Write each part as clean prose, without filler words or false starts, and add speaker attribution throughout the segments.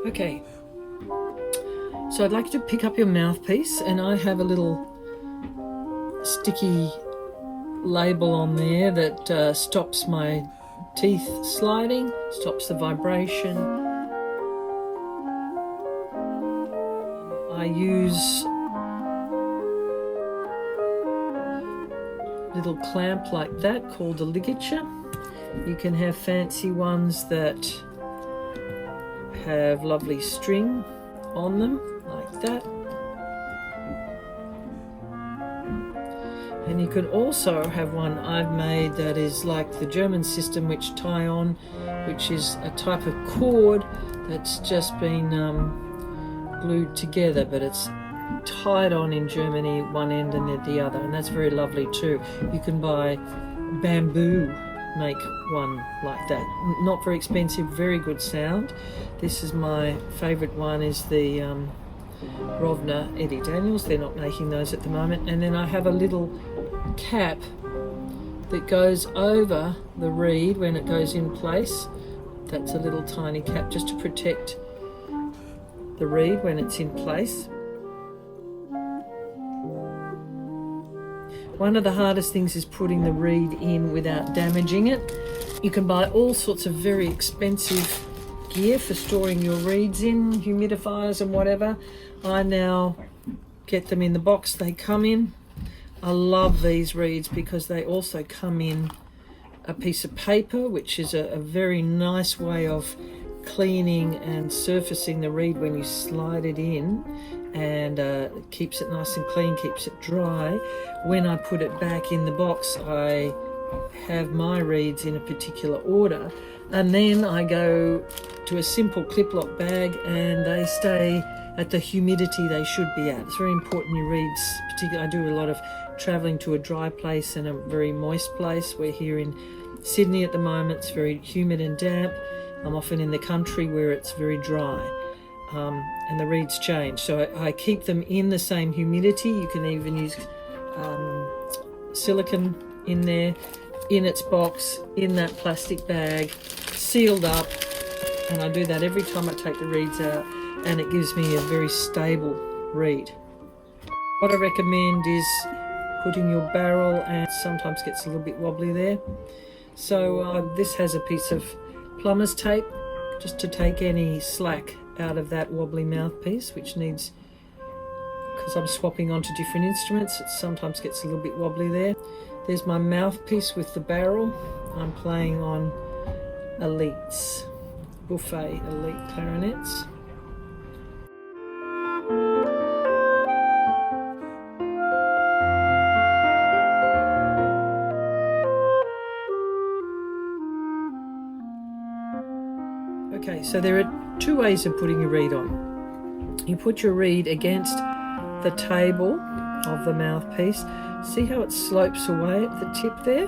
Speaker 1: Okay, so I'd like you to pick up your mouthpiece, and I have a little sticky label on there that stops my teeth sliding, stops the vibration. I use a little clamp like that called a ligature. You can have fancy ones that have lovely string on them like that. And you can also have one I've made that is like the German system, which tie on, which is a type of cord that's just been glued together, but it's tied on in Germany one end and then the other, and that's very lovely too. You can buy bamboo, make one like that. Not very expensive, very good sound. This is my favorite one, is the Rovner Eddie Daniels. They're not making those at the moment. And then I have a little cap that goes over the reed when it goes in place. That's a little tiny cap just to protect the reed when it's in place. One of the hardest things is putting the reed in without damaging it. You can buy all sorts of very expensive gear for storing your reeds in, humidifiers and whatever. I now get them in the box they come in. I love these reeds because they also come in a piece of paper, which is a very nice way of cleaning and surfacing the reed when you slide it in, and it keeps it nice and clean, keeps it dry. When I put it back in the box, I have my reeds in a particular order, and then I go to a simple clip lock bag and they stay at the humidity they should be at. It's very important your reeds, particularly I do a lot of traveling to a dry place and a very moist place. We're here in Sydney at the moment, it's very humid and damp. I'm often in the country where it's very dry, and the reeds change. So I keep them in the same humidity. You can even use silicone in there, in its box, in that plastic bag, sealed up, and I do that every time I take the reeds out, and it gives me a very stable reed. What I recommend is putting your barrel, and sometimes gets a little bit wobbly there. So this has a piece of plumber's tape just to take any slack out of that wobbly mouthpiece, which needs, because I'm swapping onto different instruments, it sometimes gets a little bit wobbly there. There's my mouthpiece with the barrel. I'm playing on Elites, Buffet Elite clarinets. Okay, so there are two ways of putting your reed on. You put your reed against the table of the mouthpiece. See how it slopes away at the tip there?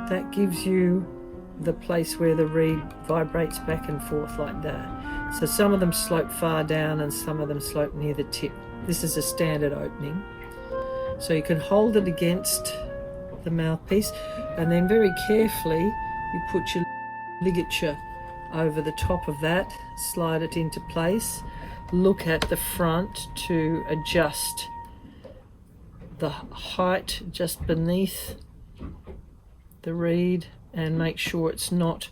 Speaker 1: That gives you the place where the reed vibrates back and forth like that. So some of them slope far down and some of them slope near the tip. This is a standard opening. So you can hold it against the mouthpiece, and then very carefully you put your ligature over the top of that, slide it into place, look at the front to adjust the height just beneath the reed, and make sure it's not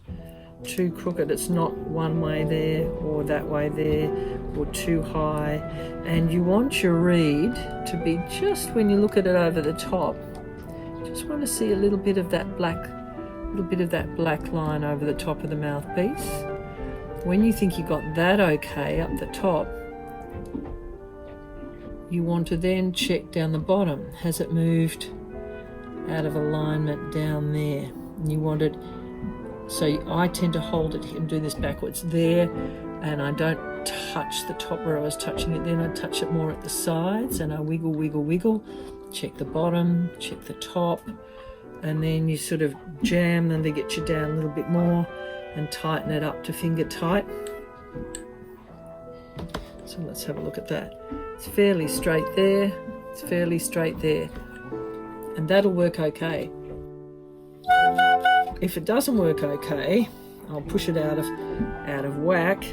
Speaker 1: too crooked, it's not one way there or that way there or too high. And you want your reed to be just, when you look at it over the top, just want to see a little bit of that black line over the top of the mouthpiece. When you think you got that okay up the top, you want to then check down the bottom. Has it moved out of alignment down there? And you want it, so I tend to hold it and do this backwards there, and I don't touch the top where I was touching it then. I touch it more at the sides, and I wiggle, wiggle, wiggle, check the bottom, check the top, and then you sort of jam them to get you down a little bit more and tighten it up to finger tight. So let's have a look at that. It's fairly straight there, it's fairly straight there, and that'll work okay. If it doesn't work okay, I'll push it out of whack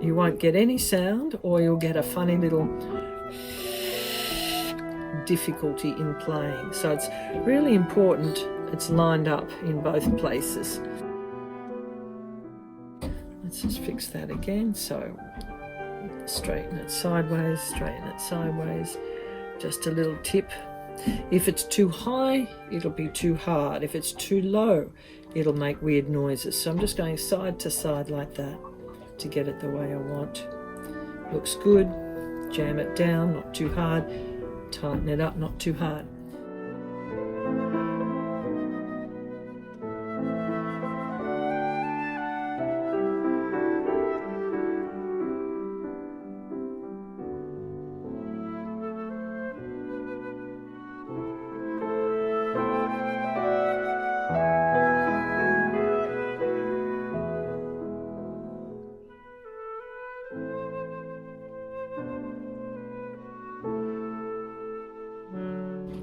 Speaker 1: you won't get any sound, or you'll get a funny little difficulty in playing. So it's really important it's lined up in both places. Let's just fix that again. So straighten it sideways, just a little tip. If it's too high, it'll be too hard. If it's too low, it'll make weird noises. So I'm just going side to side like that to get it the way I want. Looks good. Jam it down, not too hard. Tighten it up, not too hard.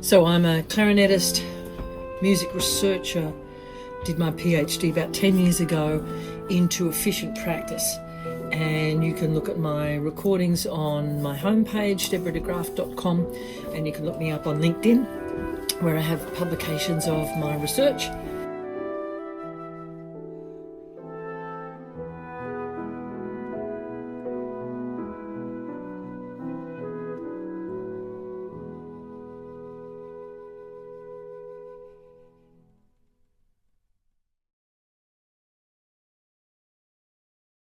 Speaker 1: So I'm a clarinetist, music researcher, did my PhD about 10 years ago into efficient practice. And you can look at my recordings on my homepage, deborahdegraaff.com, and you can look me up on LinkedIn, where I have publications of my research